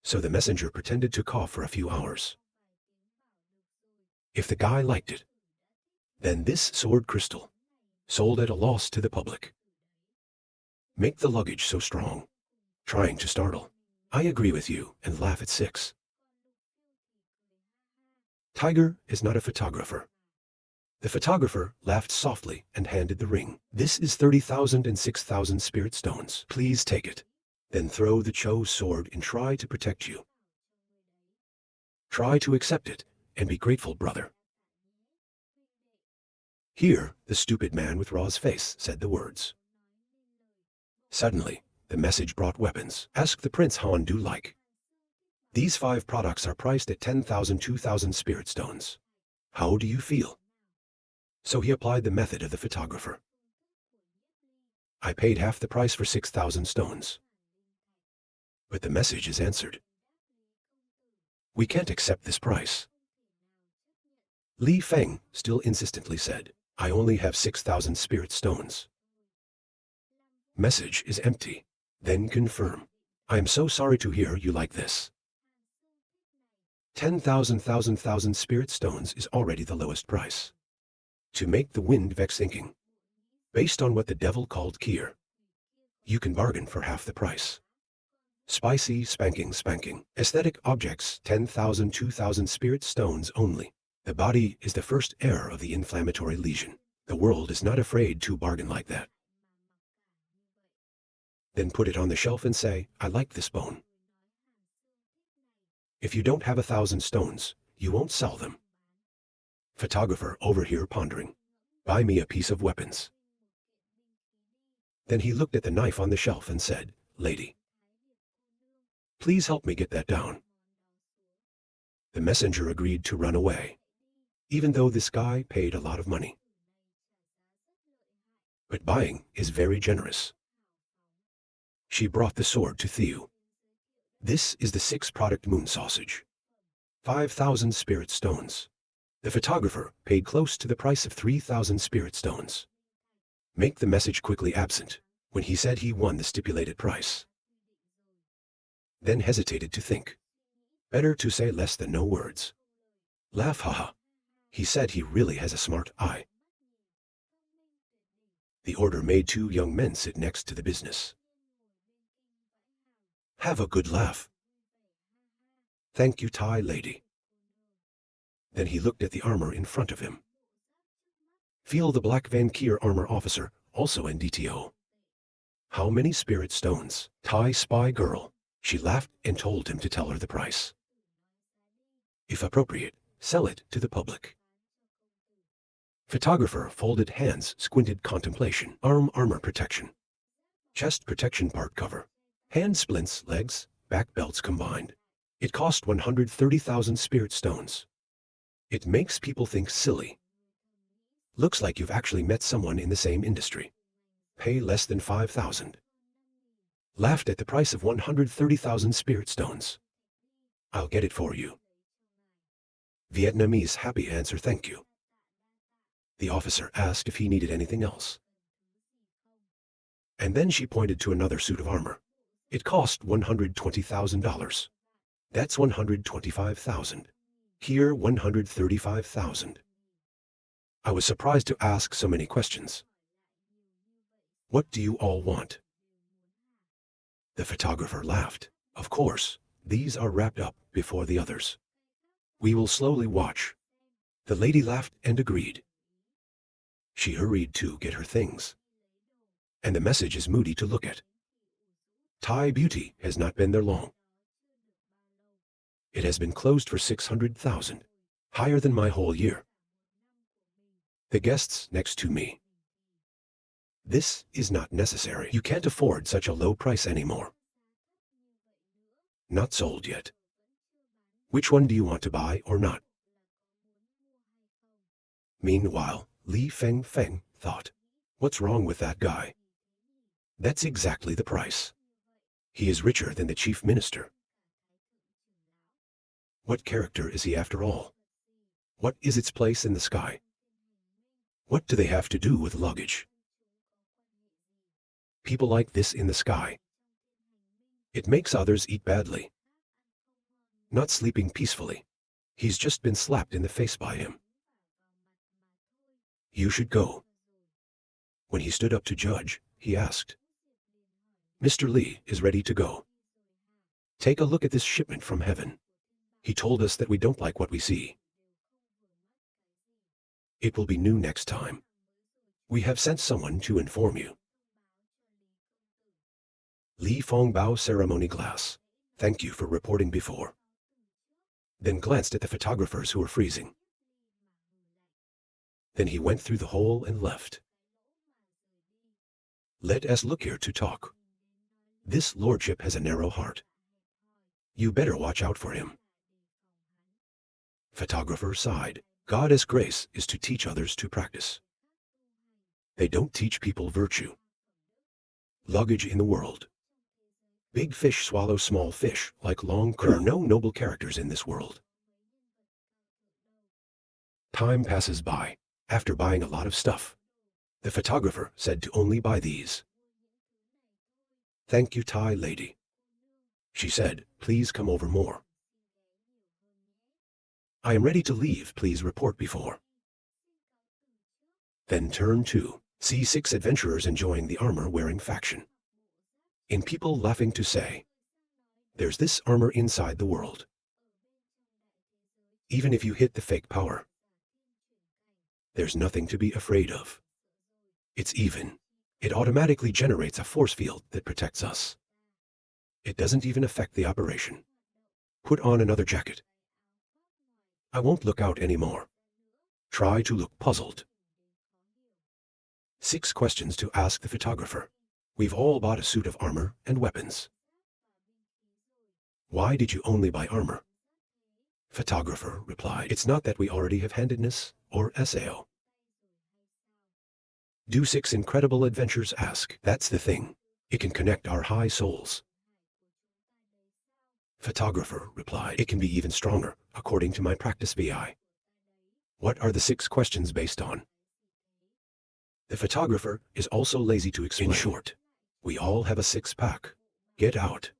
So the messenger pretended to cough for a few hours. If the guy liked it, then this sword crystal, sold at a loss to the public. Make the luggage so strong. Trying to startle. I agree with you and laugh at 6. Tiger is not a photographer. The photographer laughed softly and handed the ring. This is 30,000 and 6,000 spirit stones. Please take it. Then throw the Cho's sword and try to protect you. Try to accept it and be grateful, brother. Here, the stupid man with Ra's face said the words. Suddenly, the message brought weapons. Ask the Prince Han do like. These 5 products are priced at 10,000 2,000 spirit stones. How do you feel? So he applied the method of the photographer. I paid half the price for 6,000 stones. But the message is answered. We can't accept this price. Li Feng still insistently said, I only have 6,000 spirit stones. Message is empty. Then confirm. I am so sorry to hear you like this. 10,000 spirit stones is already the lowest price. To make the wind vex thinking. Based on what the devil called Kier. You can bargain for half the price. Spicy spanking. Aesthetic objects 10,000 2,000 spirit stones only. The body is the first heir of the inflammatory lesion. The world is not afraid to bargain like that. Then put it on the shelf and say, I like this bone. If you don't have 1,000 stones, you won't sell them. Photographer over here pondering. Buy me a piece of weapons. Then he looked at the knife on the shelf and said, Lady, please help me get that down. The messenger agreed to run away, even though this guy paid a lot of money. But buying is very generous. She brought the sword to Theo. This is the 6-product moon sausage. 5,000 spirit stones. The photographer paid close to the price of 3,000 spirit stones. Make the message quickly absent when he said he won the stipulated price. Then hesitated to think. Better to say less than no words. Laugh, haha. He said he really has a smart eye. The order made 2 young men sit next to the business. Have a good laugh. Thank you, Thai lady. Then he looked at the armor in front of him. Feel the black Van Kier armor officer, also NDTO. How many spirit stones? Thai spy girl. She laughed and told him to tell her the price. If appropriate, sell it to the public. Photographer folded hands, squinted contemplation. Armor protection. Chest protection part cover. Hand splints, legs, back belts combined. It cost 130,000 spirit stones. It makes people think silly. Looks like you've actually met someone in the same industry. Pay less than 5,000. Laughed at the price of 130,000 spirit stones. I'll get it for you. Vietnamese happy answer, thank you. The officer asked if he needed anything else. And then she pointed to another suit of armor. It cost $120,000. That's 125,000. Here 135,000. I was surprised to ask so many questions. What do you all want? The photographer laughed. Of course, these are wrapped up before the others. We will slowly watch. The lady laughed and agreed. She hurried to get her things. And the message is moody to look at. Thai beauty has not been there long. It has been closed for 600,000, higher than my whole year. The guests next to me. This is not necessary. You can't afford such a low price anymore. Not sold yet. Which one do you want to buy or not? Meanwhile, Li Feng thought, what's wrong with that guy? That's exactly the price. He is richer than the chief minister. What character is he after all? What is its place in the sky? What do they have to do with luggage? People like this in the sky. It makes others eat badly. not sleeping peacefully. He's just been slapped in the face by him. You should go. When he stood up to judge, he asked, Mr. Li is ready to go. Take a look at this shipment from heaven. He told us that we don't like what we see. It will be new next time. We have sent someone to inform you. Li Fong Bao ceremony glass. Thank you for reporting before. Then glanced at the photographers who were freezing. Then he went through the hole and left. Let us look here to talk. This lordship has a narrow heart. You better watch out for him. Photographer sighed. Goddess grace is to teach others to practice. They don't teach people virtue. Luggage in the world. Big fish swallow small fish like long crow. There are no noble characters in this world. Time passes by. After buying a lot of stuff, the photographer said to only buy these. Thank you, Thai lady. She said, please come over more. I am ready to leave, please report before. Then turn to, see 6 adventurers enjoying the armor-wearing faction. In people laughing to say, there's this armor inside the world. Even if you hit the fake power, there's nothing to be afraid of. It's even. It automatically generates a force field that protects us. It doesn't even affect the operation. Put on another jacket. I won't look out anymore. Try to look puzzled. 6 questions to ask the photographer. We've all bought a suit of armor and weapons. Why did you only buy armor? Photographer replied, it's not that we already have handedness or SAO. Do 6 incredible adventures ask? That's the thing. It can connect our high souls. Photographer replied, it can be even stronger, according to my practice VI. What are the 6 questions based on? The photographer is also lazy to explain. In short, we all have a 6-pack. Get out.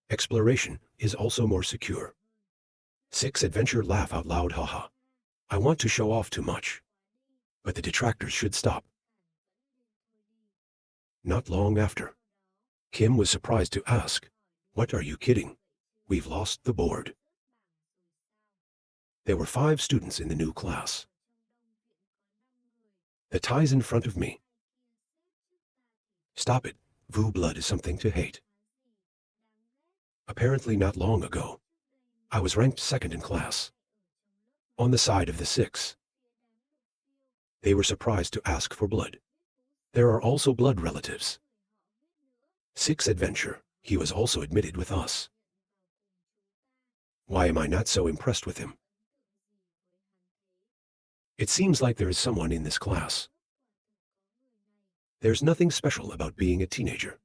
Exploration is also more secure. 6 adventure laugh out loud haha. I want to show off too much. But the detractors should stop. Not long after, Kim was surprised to ask, what are you kidding? We've lost the board. There were 5 students in the new class. The tie's in front of me. Stop it. Vu blood is something to hate. Apparently not long ago, I was ranked 2nd in class. On the side of the 6. They were surprised to ask for blood. There are also blood relatives. 6 adventure, he was also admitted with us. Why am I not so impressed with him? It seems like there is someone in this class. There's nothing special about being a teenager.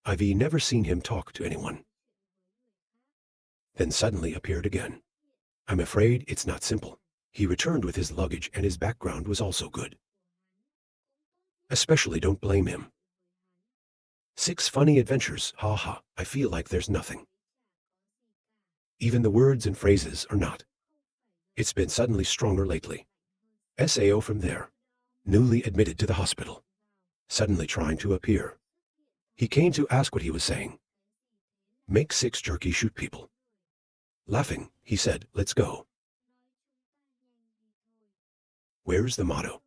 I've never seen him talk to anyone. Then suddenly appeared again. I'm afraid it's not simple. He returned with his luggage and his background was also good. Especially don't blame him. 6 funny adventures, haha, I feel like there's nothing. Even the words and phrases are not. It's been suddenly stronger lately. SAO from there. Newly admitted to the hospital. Suddenly trying to appear. He came to ask what he was saying. Make 6 jerky shoot people. Laughing, he said, let's go. Where's the motto?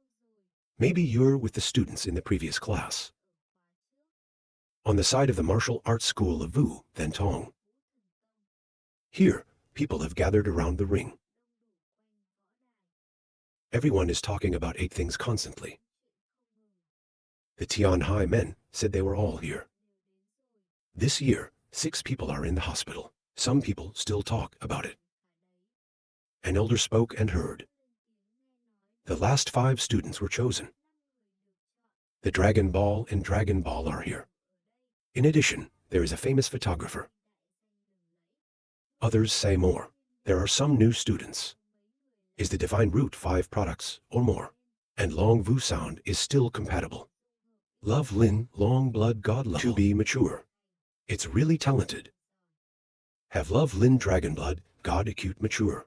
Maybe you're with the students in the previous class. On the side of the martial arts school of Vu, then Tong. Here, people have gathered around the ring. Everyone is talking about 8 things constantly. The Tianhai men said they were all here. This year, 6 people are in the hospital. Some people still talk about it. An elder spoke and heard. The last 5 students were chosen. The Dragon Ball and Dragon Ball are here. In addition, there is a famous photographer. Others say more. There are some new students. Is the divine root 5 products or more? And long Vu sound is still compatible. Love Lin, long blood god level. To be mature. It's really talented. Have love Lin Dragonblood, God acute mature.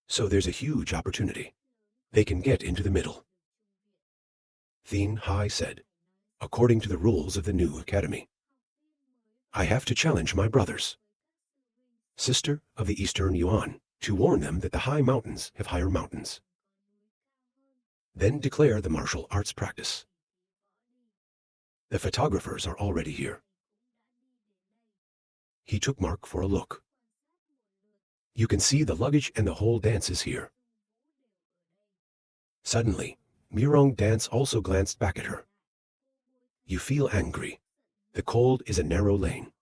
So there's a huge opportunity. They can get into the middle. Thien Hai said, according to the rules of the new academy. I have to challenge my brothers. Sister of the Eastern Yuan, to warn them that the high mountains have higher mountains. Then declare the martial arts practice. The photographers are already here. He took Mark for a look. You can see the luggage and the whole dance is here. Suddenly, Mirong Dance also glanced back at her. You feel angry. The cold is a narrow lane.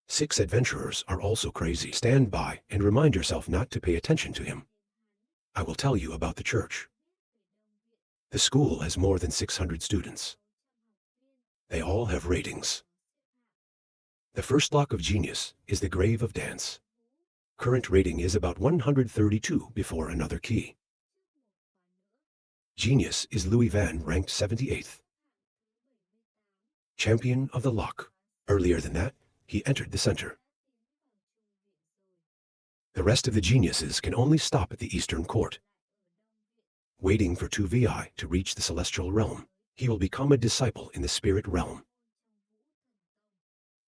6 adventurers are also crazy. Stand by and remind yourself not to pay attention to him. I will tell you about the church. The school has more than 600 students. They all have ratings. The first lock of genius is the grave of dance. Current rating is about 132 before another key. Genius is Louis Van, ranked 78th. Champion of the lock. Earlier than that, he entered the center. The rest of the geniuses can only stop at the Eastern Court. Waiting for 2VI to reach the celestial realm, he will become a disciple in the spirit realm.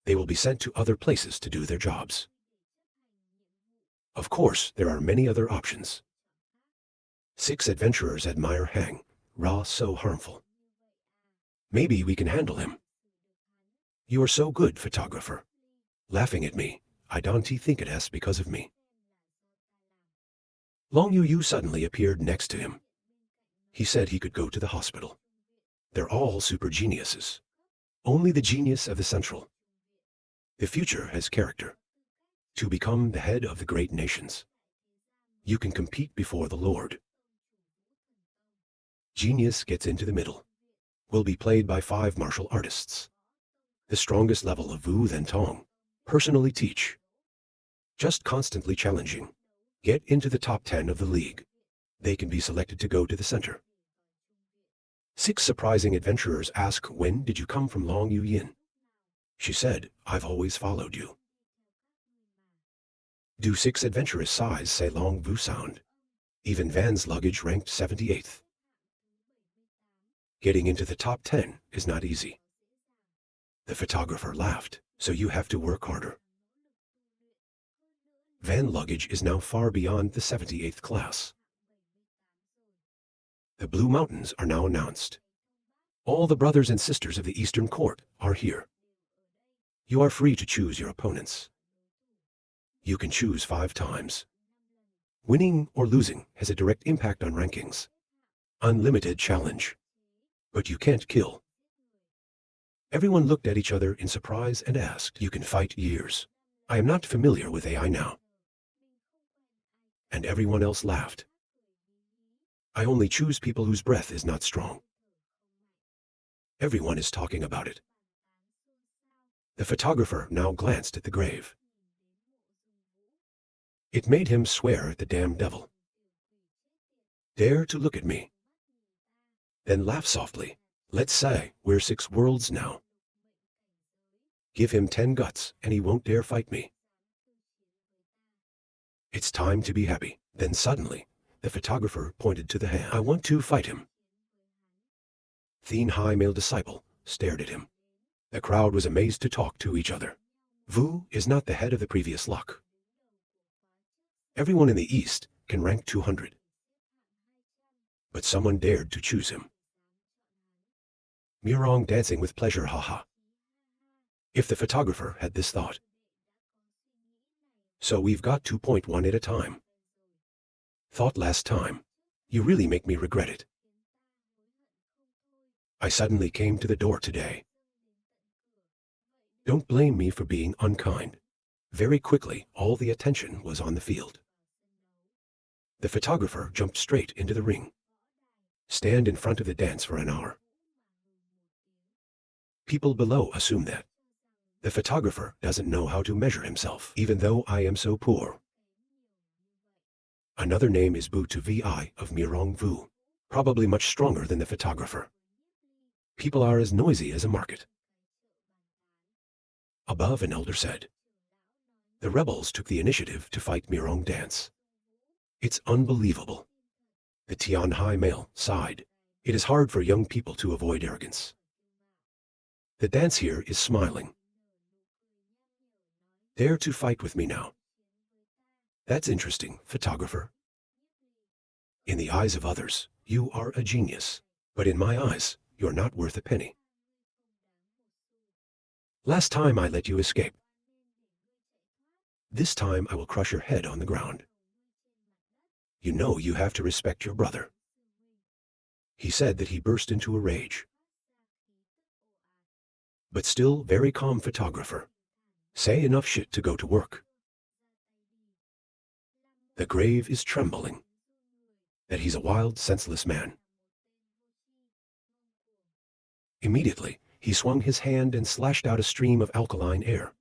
They will be sent to other places to do their jobs. Of course, there are many other options. 6 adventurers admire Hang, Ra so harmful. Maybe we can handle him. You are so good, photographer. Laughing at me, I don't think it is because of me. Long Yu suddenly appeared next to him. He said he could go to the hospital. They're all super geniuses. Only the genius of the central. The future has character. To become the head of the great nations. You can compete before the Lord. Genius gets into the middle. Will be played by 5 martial artists. The strongest level of Wu then Tong. Personally teach. Just constantly challenging. Get into the top 10 of the league. They can be selected to go to the center. 6 surprising adventurers ask, when did you come from Long Yu Yin? She said, I've always followed you. Do 6 adventurous sighs say Long Vu sound? Even Van's luggage ranked 78th. Getting into the top 10 is not easy. The photographer laughed, so you have to work harder. Van luggage is now far beyond the 78th class. The Blue Mountains are now announced. All the brothers and sisters of the Eastern Court are here. You are free to choose your opponents. You can choose 5 times. Winning or losing has a direct impact on rankings. Unlimited challenge. But you can't kill. Everyone looked at each other in surprise and asked, you can fight years. I am not familiar with AI now. And everyone else laughed. I only choose people whose breath is not strong. Everyone is talking about it. The photographer now glanced at the grave. It made him swear at the damn devil. Dare to look at me. Then laugh softly. Let's say we're 6 worlds now. Give him 10 guts and he won't dare fight me. It's time to be happy. Then suddenly, the photographer pointed to the hand. I want to fight him. Thien Hai male disciple stared at him. The crowd was amazed to talk to each other. Vu is not the head of the previous lock. Everyone in the East can rank 200. But someone dared to choose him. Mirong dancing with pleasure, haha. If the photographer had this thought. So we've got 2.1 at a time. Thought last time. You really make me regret it. I suddenly came to the door today. Don't blame me for being unkind. Very quickly, all the attention was on the field. The photographer jumped straight into the ring. Stand in front of the dance for an hour. People below assume that. The photographer doesn't know how to measure himself, even though I am so poor. Another name is Bu to Vi of Mirong Vu, probably much stronger than the photographer. People are as noisy as a market. Above, an elder said, The rebels took the initiative to fight Mirong dance. It's unbelievable. The Tianhai male sighed. It is hard for young people to avoid arrogance. The dance here is smiling. Dare to fight with me now. That's interesting, photographer. In the eyes of others, you are a genius. But in my eyes, you're not worth a penny. Last time I let you escape. This time I will crush your head on the ground. You know you have to respect your brother. He said that he burst into a rage. But still very calm, photographer. Say enough shit to go to work. The grave is trembling. That he's a wild, senseless man. Immediately, he swung his hand and slashed out a stream of alkaline air.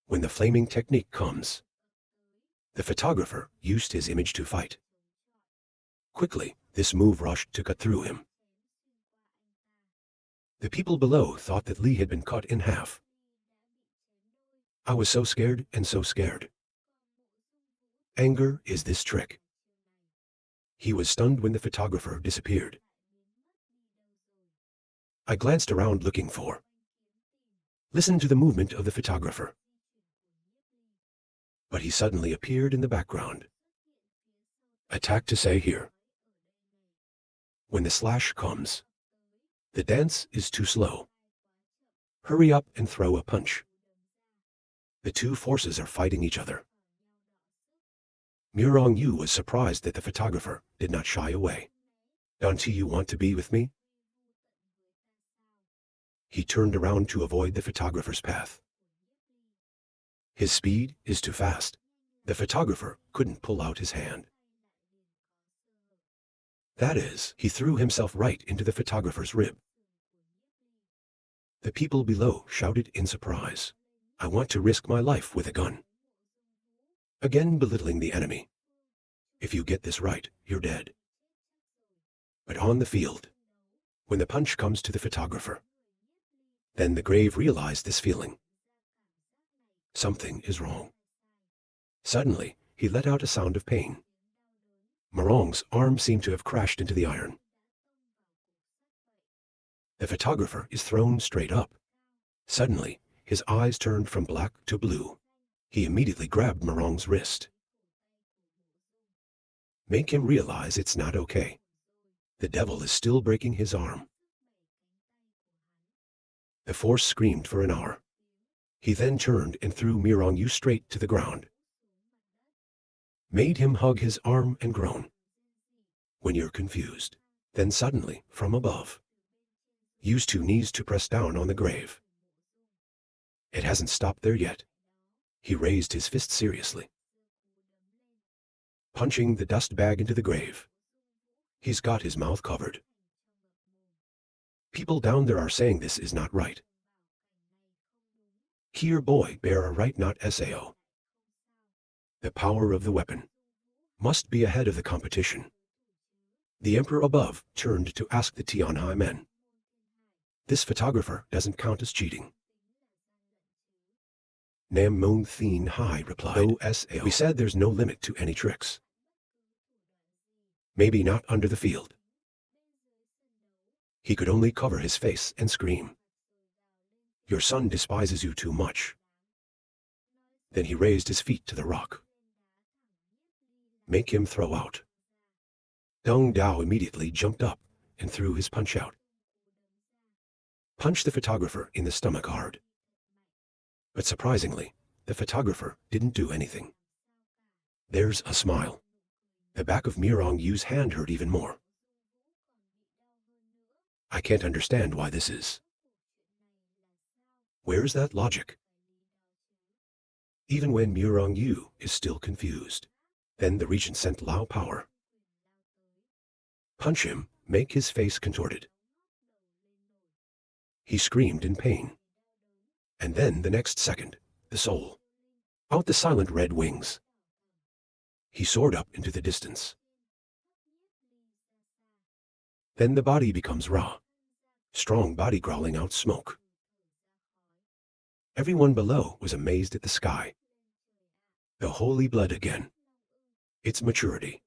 When the flaming technique comes, the photographer used his image to fight. Quickly, this move rushed to cut through him. The people below thought that Li had been cut in half. I was so scared and so scared. Anger is this trick. He was stunned when the photographer disappeared. I glanced around looking for. Listen to the movement of the photographer. But he suddenly appeared in the background. Attack to say here. When the slash comes, the dance is too slow. Hurry up and throw a punch. The two forces are fighting each other. Mirong Yu was surprised that the photographer did not shy away. Don't you want to be with me? He turned around to avoid the photographer's path. His speed is too fast. The photographer couldn't pull out his hand. That is, he threw himself right into the photographer's rib. The people below shouted in surprise. I want to risk my life with a gun. Again belittling the enemy. If you get this right, you're dead. But on the field, when the punch comes to the photographer, then the grave realized this feeling. Something is wrong. Suddenly, he let out a sound of pain. Mirong's arm seemed to have crashed into the iron. The photographer is thrown straight up. Suddenly, his eyes turned from black to blue. He immediately grabbed Mirong's wrist. Make him realize it's not okay. The devil is still breaking his arm. The force screamed for an hour. He then turned and threw Mirong Yu straight to the ground. Made him hug his arm and groan. When you're confused, then suddenly, from above, use two knees to press down on the grave. It hasn't stopped there yet. He raised his fist seriously, punching the dust bag into the grave. He's got his mouth covered. People down there are saying this is not right. Here, boy, bear a right, not Sao. The power of the weapon must be ahead of the competition. The emperor above turned to ask the Tianhai men. This photographer doesn't count as cheating. Nam Mon Thien Hai replied, Sao. We said there's no limit to any tricks. Maybe not under the field. He could only cover his face and scream. Your son despises you too much. Then he raised his feet to the rock. Make him throw out. Dong Dao immediately jumped up and threw his punch out. Punched the photographer in the stomach hard. But surprisingly, the photographer didn't do anything. There's a smile. The back of Mirong Yu's hand hurt even more. I can't understand why this is. Where's that logic? Even when Mirong Yu is still confused, then the regent sent Lao power. Punch him, make his face contorted. He screamed in pain. And then the next second, the soul. Out the silent red wings. He soared up into the distance. Then the body becomes raw. Strong body growling out smoke. Everyone below was amazed at the sky. The holy blood again. It's maturity.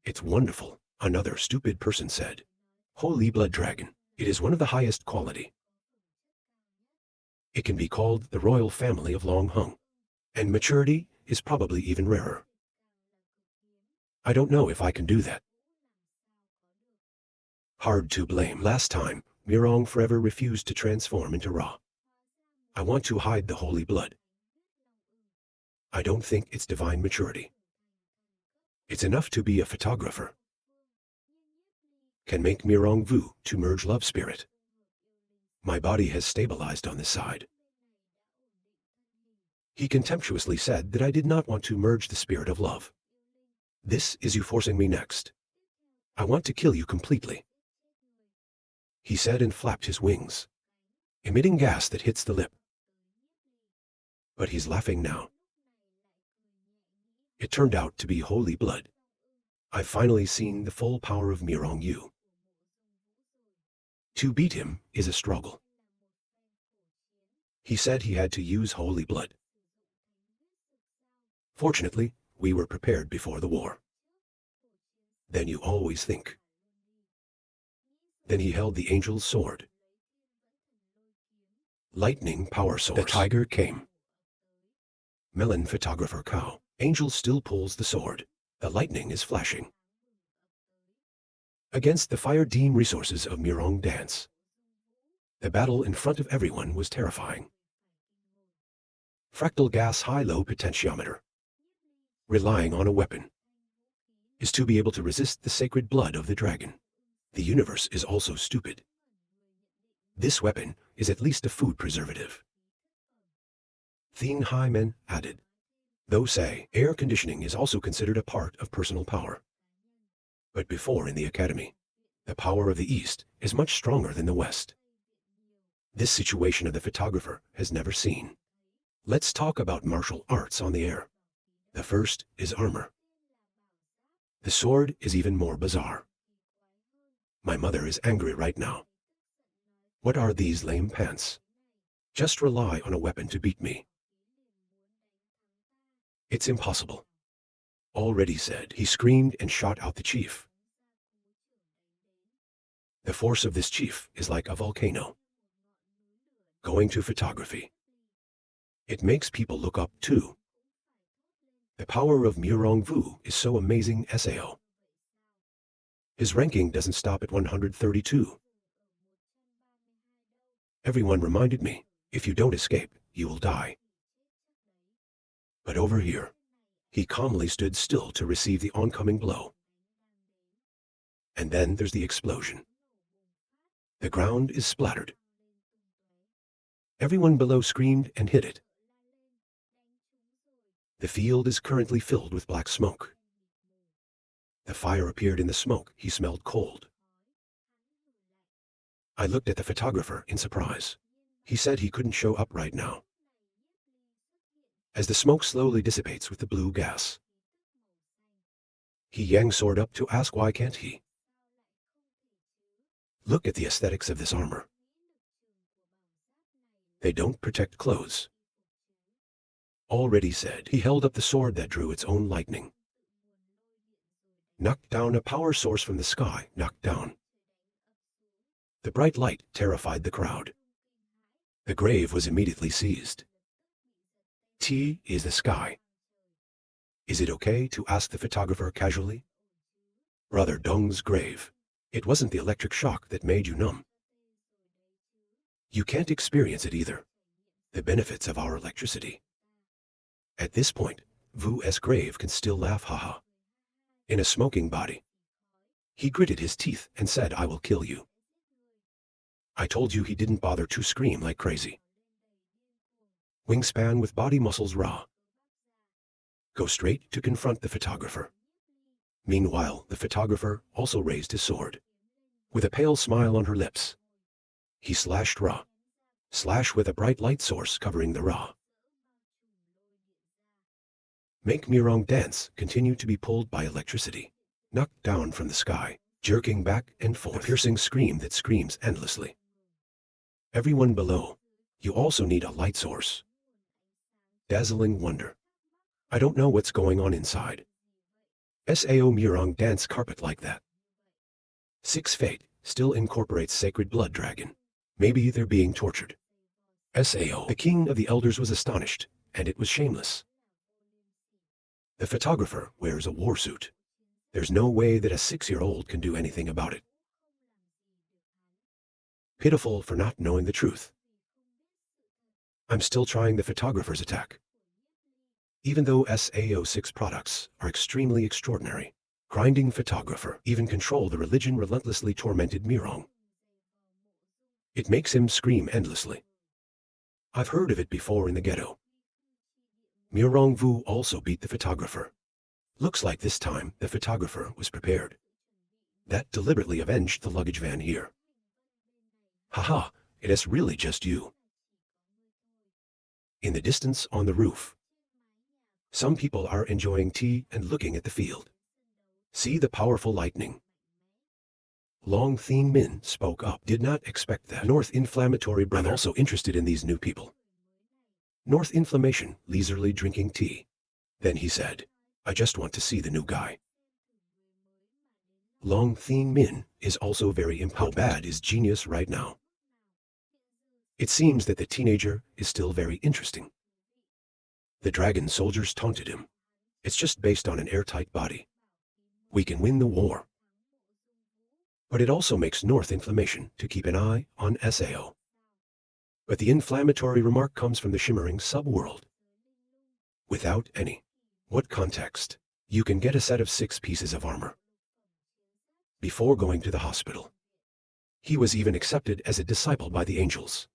It's wonderful, another stupid person said. Holy blood dragon. It is one of the highest quality. It can be called the royal family of Long Hung. And maturity is probably even rarer. I don't know if I can do that. Hard to blame. Last time, Mirong forever refused to transform into Ra. I want to hide the holy blood. I don't think it's divine maturity. It's enough to be a photographer. Can make Mirong Vu to merge love spirit. My body has stabilized on this side. He contemptuously said that I did not want to merge the spirit of love. This is you forcing me next. I want to kill you completely. He said and flapped his wings, emitting gas that hits the lip. But he's laughing now. It turned out to be holy blood. I've finally seen the full power of Mirong Yu. To beat him is a struggle. He said he had to use holy blood. Fortunately, we were prepared before the war. Then you always think. Then he held the angel's sword. Lightning power source. The tiger came. Melon photographer cow. Angel still pulls the sword. The lightning is flashing. Against the fire deem resources of Mirong dance. The battle in front of everyone was terrifying. Fractal gas high-low potentiometer. Relying on a weapon is to be able to resist the sacred blood of the dragon. The universe is also stupid. This weapon is at least a food preservative. Thien Hai Men added. Though say, air conditioning is also considered a part of personal power. But before in the academy, the power of the East is much stronger than the West. This situation of the photographer has never seen. Let's talk about martial arts on the air. The first is armor. The sword is even more bizarre. My mother is angry right now. What are these lame pants? Just rely on a weapon to beat me. It's impossible. Already said, he screamed and shot out the chief. The force of this chief is like a volcano. Going to photography. It makes people look up too. The power of Mirong Vu is so amazing SAO. His ranking doesn't stop at 132. Everyone reminded me, if you don't escape, you will die. But over here, he calmly stood still to receive the oncoming blow. And then there's the explosion. The ground is splattered. Everyone below screamed and hit it. The field is currently filled with black smoke. The fire appeared in the smoke. He smelled cold. I looked at the photographer in surprise. He said he couldn't show up right now. As the smoke slowly dissipates with the blue gas, he yang sword up to ask why can't he? Look at the aesthetics of this armor. They don't protect clothes. Already said, he held up the sword that drew its own lightning. Knocked down a power source from the sky, knocked down. The bright light terrified the crowd. The grave was immediately seized. T is the sky. Is it okay to ask the photographer casually? Brother Dong's grave. It wasn't the electric shock that made you numb. You can't experience it either. The benefits of our electricity. At this point, Vu's grave can still laugh haha. In a smoking body. He gritted his teeth and said, I will kill you. I told you he didn't bother to scream like crazy. Wingspan with body muscles raw. Go straight to confront the photographer. Meanwhile, the photographer also raised his sword. With a pale smile on her lips. He slashed Ra. Slash with a bright light source covering the Ra. Make Mirong dance continue to be pulled by electricity. Knocked down from the sky, jerking back and forth. A piercing scream that screams endlessly. Everyone below, you also need a light source. Dazzling wonder. I don't know what's going on inside. Sao Murong dance carpet like that. 6 Fate still incorporates sacred blood dragon. Maybe they're being tortured. Sao, the king of the elders, was astonished, and it was shameless. The photographer wears a war suit. There's no way that a 6-year-old can do anything about it. Pitiful for not knowing the truth. I'm still trying the photographer's attack. Even though SAO6 products are extremely extraordinary, grinding photographer even control the religion relentlessly tormented Murong. It makes him scream endlessly. I've heard of it before in the ghetto. Murong Vu also beat the photographer. Looks like this time the photographer was prepared. That deliberately avenged the luggage van here. Haha, it is really just you. In the distance on the roof, some people are enjoying tea and looking at the field. See the powerful lightning. Long Thing Min spoke up. Did not expect that. North Inflammatory brother also interested in these new people. North Inflammation leisurely drinking tea. Then he said, I just want to see the new guy. Long Thing Min is also very important. How bad is genius right now? It seems that the teenager is still very interesting. The dragon soldiers taunted him. It's just based on an airtight body. We can win the war. But it also makes North Inflammation to keep an eye on SAO. But the inflammatory remark comes from the shimmering subworld. Without any. What context? You can get a set of 6 pieces of armor. Before going to the hospital. He was even accepted as a disciple by the angels.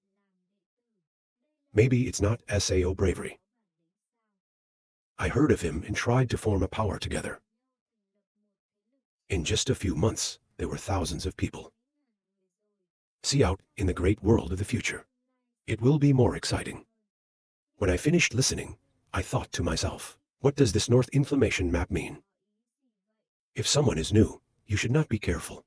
Maybe it's not SAO bravery. I heard of him and tried to form a power together. In just a few months, there were thousands of people. See out in the great world of the future. It will be more exciting. When I finished listening, I thought to myself, what does this North Inflammation map mean? If someone is new, you should not be careful.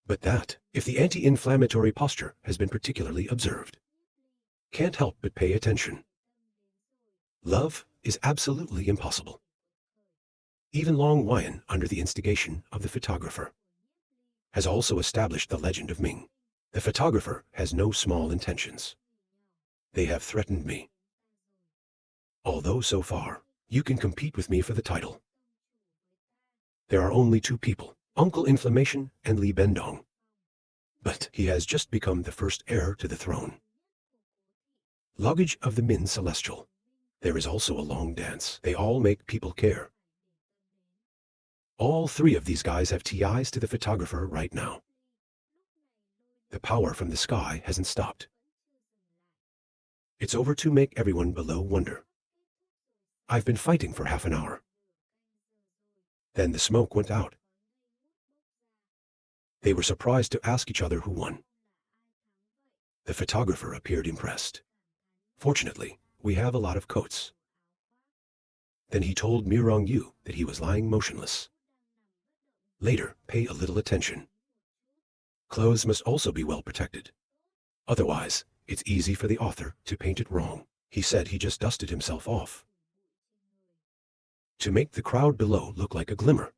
But that, if the anti-inflammatory posture has been particularly observed, can't help but pay attention. Love is absolutely impossible. Even Long Huayan, under the instigation of the photographer, has also established the legend of Ming. The photographer has no small intentions. They have threatened me. Although so far, you can compete with me for the title. There are only 2 people, Uncle Inflammation and Li Bendong. But he has just become the first heir to the throne. Luggage of the Min Celestial. There is also a long dance. They all make people care. All 3 of these guys have TIs to the photographer right now. The power from the sky hasn't stopped. It's over to make everyone below wonder. I've been fighting for half an hour. Then the smoke went out. They were surprised to ask each other who won. The photographer appeared impressed. Fortunately, we have a lot of coats. Then he told Murong Yu that he was lying motionless. Later, pay a little attention. Clothes must also be well protected. Otherwise, it's easy for the author to paint it wrong. He said he just dusted himself off. To make the crowd below look like a glimmer.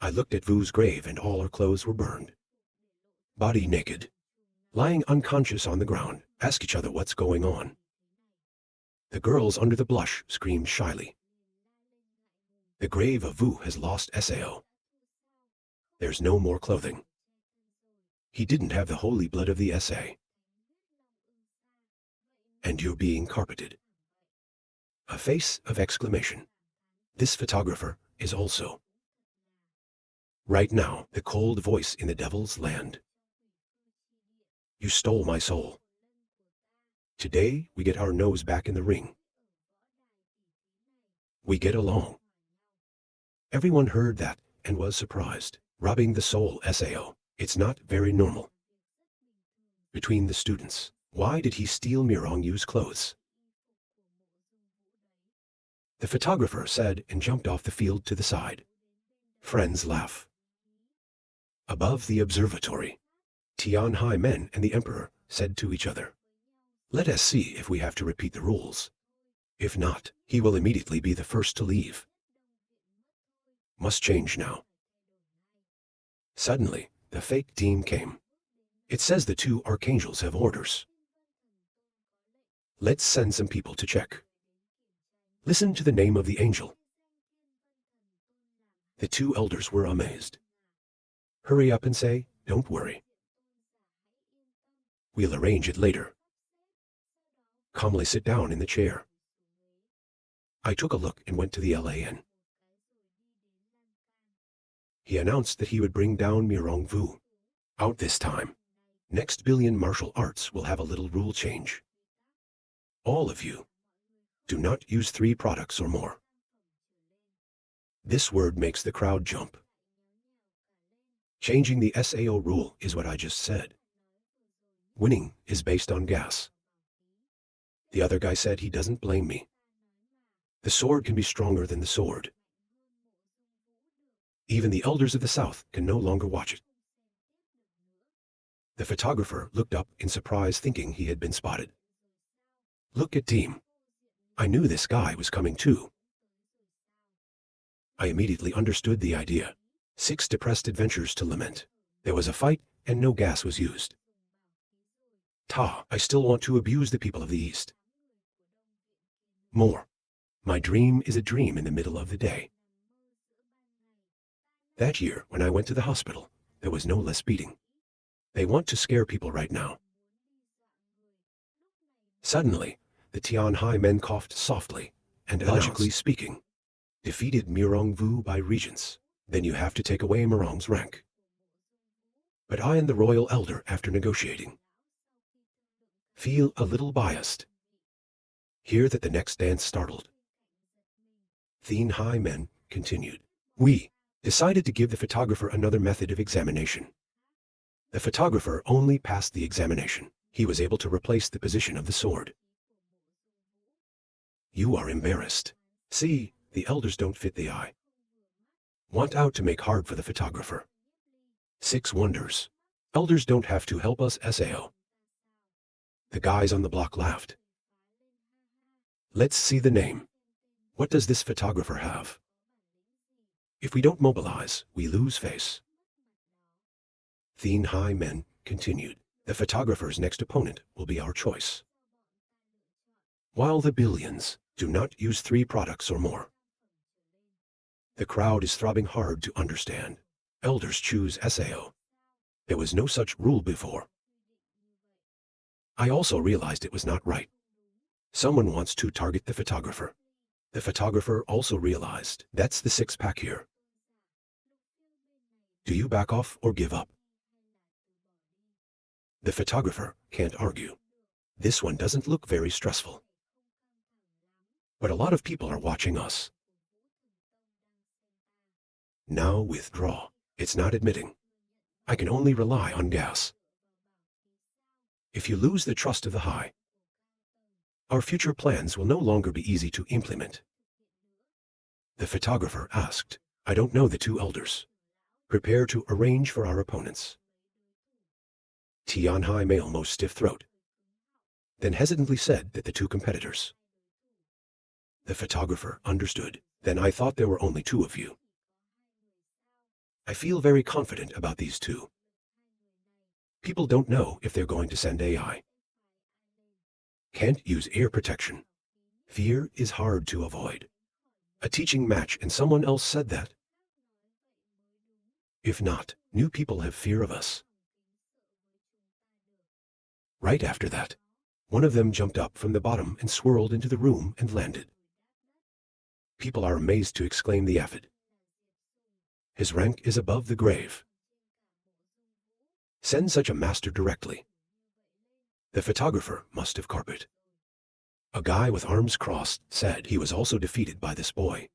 I looked at Vu's grave and all her clothes were burned. Body naked. Lying unconscious on the ground, ask each other what's going on. The girls under the blush screamed shyly. The grave of Vu has lost SAO. There's no more clothing. He didn't have the holy blood of the SA. And you're being carpeted. A face of exclamation. This photographer is also. Right now, the cold voice in the devil's land. You stole my soul. Today, we get our nose back in the ring. We get along. Everyone heard that and was surprised. Robbing the soul SAO. It's not very normal. Between the students, why did he steal Murong Yu's clothes? The photographer said and jumped off the field to the side. Friends laugh. Above the observatory, Tian Hai men and the emperor said to each other, Let us see if we have to repeat the rules. If not, he will immediately be the first to leave. Must change now. Suddenly, the fake team came. It says the two archangels have orders. Let's send some people to check. Listen to the name of the angel. The two elders were amazed. Hurry up and say, don't worry. We'll arrange it later. Calmly sit down in the chair. I took a look and went to the LAN. He announced that he would bring down Mirong Vu. Out this time. Next billion martial arts will have a little rule change. All of you. Do not use 3 products or more. This word makes the crowd jump. Changing the SAO rule is what I just said. Winning is based on gas. The other guy said he doesn't blame me. The sword can be stronger than the sword. Even the elders of the South can no longer watch it. The photographer looked up in surprise, thinking he had been spotted. Look at team. I knew this guy was coming too. I immediately understood the idea. 6 depressed adventures to lament. There was a fight and no gas was used. I still want to abuse the people of the East. More. My dream is a dream in the middle of the day. That year, when I went to the hospital, there was no less beating. They want to scare people right now. Suddenly, the Tianhai men coughed softly, and logically speaking, defeated Mirong Vu by regents. Then you have to take away Mirong's rank. But I and the royal elder, after negotiating, feel a little biased. Hear that the next dance startled. Tianhai men continued. We decided to give the photographer another method of examination. The photographer only passed the examination. He was able to replace the position of the sword. You are embarrassed. See, the elders don't fit the eye. Want out to make hard for the photographer. 6 wonders. Elders don't have to help us SAO. The guys on the block laughed. Let's see the name. What does this photographer have? If we don't mobilize, we lose face. Tianhai men continued. The photographer's next opponent will be our choice. While the billions do not use 3 products or more. The crowd is throbbing hard to understand. Elders choose SAO. There was no such rule before. I also realized it was not right. Someone wants to target the photographer. The photographer also realized that's the 6-pack here. Do you back off or give up? The photographer can't argue. This one doesn't look very stressful. But a lot of people are watching us. Now withdraw. It's not admitting. I can only rely on gas. If you lose the trust of the high, our future plans will no longer be easy to implement. The photographer asked, I don't know the 2 elders. Prepare to arrange for our opponents. Tianhai male most stiff throat. Then hesitantly said that the 2 competitors. The photographer understood. Then I thought there were only 2 of you. I feel very confident about these 2. People don't know if they're going to send AI. Can't use air protection. Fear is hard to avoid. A teaching match and someone else said that. If not, new people have fear of us. Right after that, one of them jumped up from the bottom and swirled into the room and landed. People are amazed to exclaim the aphid. His rank is above the grave. Send such a master directly. The photographer must have carpet. A guy with arms crossed said he was also defeated by this boy.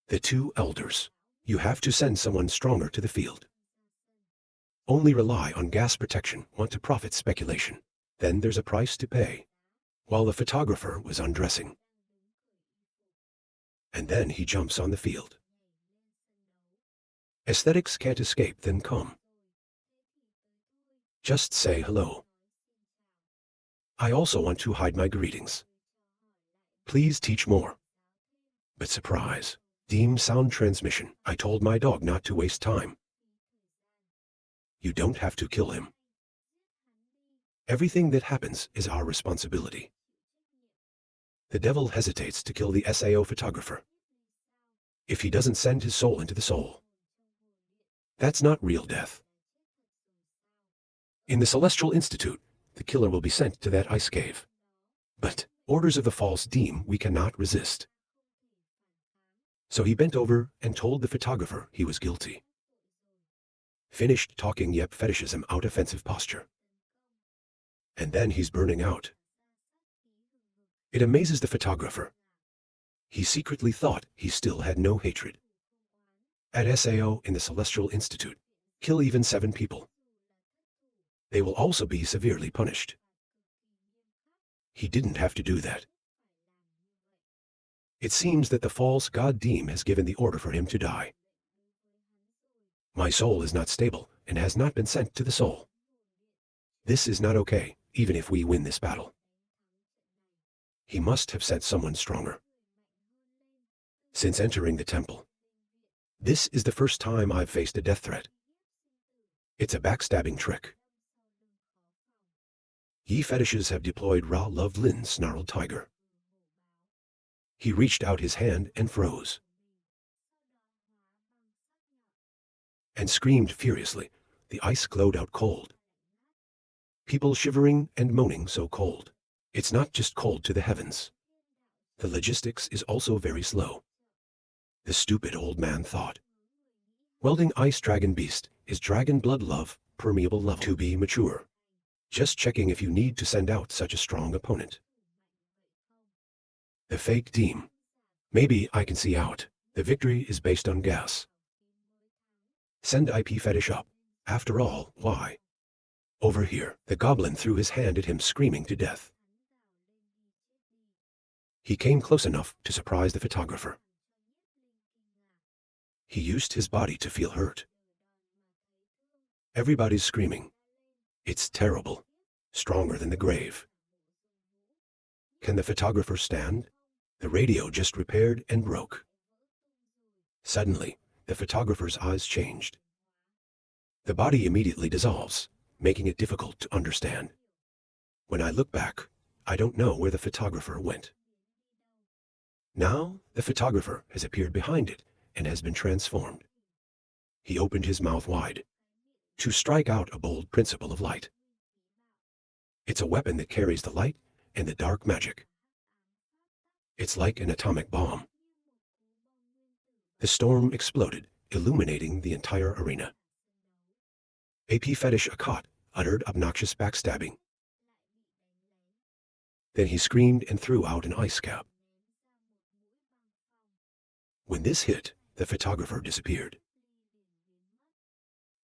The 2 elders. You have to send someone stronger to the field. Only rely on gas protection, want to profit speculation. Then there's a price to pay. While the photographer was undressing. And then he jumps on the field. Aesthetics can't escape, then come. Just say hello. I also want to hide my greetings. Please teach more. But surprise. Deem sound transmission. I told my dog not to waste time. You don't have to kill him. Everything that happens is our responsibility. The devil hesitates to kill the SAO photographer. If he doesn't send his soul into the soul, that's not real death. In the Celestial Institute, the killer will be sent to that ice cave. But orders of the false Deem we cannot resist. So he bent over and told the photographer he was guilty. Finished talking Yep fetishism out offensive posture. And then he's burning out. It amazes the photographer. He secretly thought he still had no hatred. At SAO in the Celestial Institute, kill even 7 people. They will also be severely punished. He didn't have to do that. It seems that the false god Deem has given the order for him to die. My soul is not stable and has not been sent to the soul. This is not okay, even if we win this battle. He must have sent someone stronger. Since entering the temple, this is the first time I've faced a death threat. It's a backstabbing trick. Ye fetishes have deployed Ra Love Lin's snarled tiger. He reached out his hand and froze. And screamed furiously. The ice glowed out cold. People shivering and moaning so cold. It's not just cold to the heavens. The logistics is also very slow. The stupid old man thought. Welding ice dragon beast is dragon blood love, permeable level to be mature. Just checking if you need to send out such a strong opponent. The fake Deem. Maybe I can see out. The victory is based on gas. Send IP fetish up. After all, why? Over here, the goblin threw his hand at him screaming to death. He came close enough to surprise the photographer. He used his body to feel hurt. Everybody's screaming. It's terrible. Stronger than the grave. Can the photographer stand? The radio just repaired and broke. Suddenly, the photographer's eyes changed. The body immediately dissolves, making it difficult to understand. When I look back, I don't know where the photographer went. Now, the photographer has appeared behind it and has been transformed. He opened his mouth wide to strike out a bold principle of light. It's a weapon that carries the light and the dark magic. It's like an atomic bomb. The storm exploded, illuminating the entire arena. AP Fetish Akkad uttered obnoxious backstabbing. Then he screamed and threw out an ice cap. When this hit, the photographer disappeared.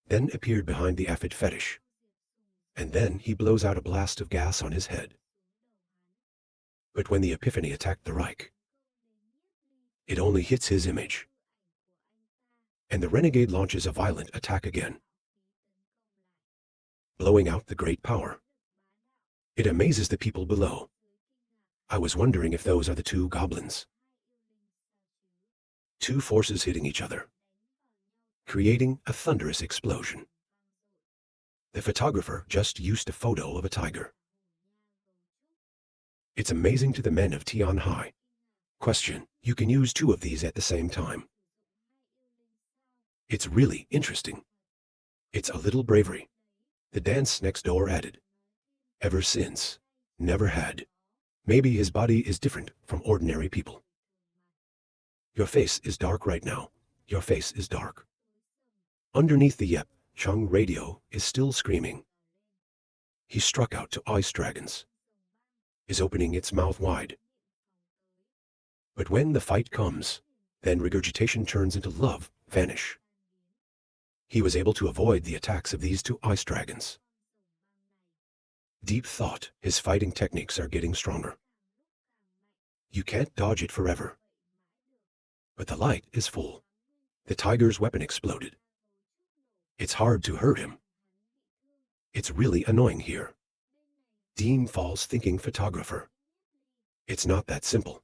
Then appeared behind the Aphid Fetish. And then he blows out a blast of gas on his head. But when the Epiphany attacked the Reich, it only hits his image. And the renegade launches a violent attack again, blowing out the great power. It amazes the people below. I was wondering if those are the 2 goblins. 2 forces hitting each other, creating a thunderous explosion. The photographer just used a photo of a tiger. It's amazing to the men of Tian Hai. Question: you can use 2 of these at the same time. It's really interesting. It's a little bravery. The dance next door added. Ever since. Never had. Maybe his body is different from ordinary people. Your face is dark right now. Your face is dark. Underneath the Yep, Chung radio is still screaming. He struck out to ice dragons, is opening its mouth wide. But when the fight comes, then regurgitation turns into love, vanish. He was able to avoid the attacks of these 2 ice dragons. Deep thought, his fighting techniques are getting stronger. You can't dodge it forever. But the light is full. The tiger's weapon exploded. It's hard to hurt him. It's really annoying here. Dean falls thinking photographer. It's not that simple.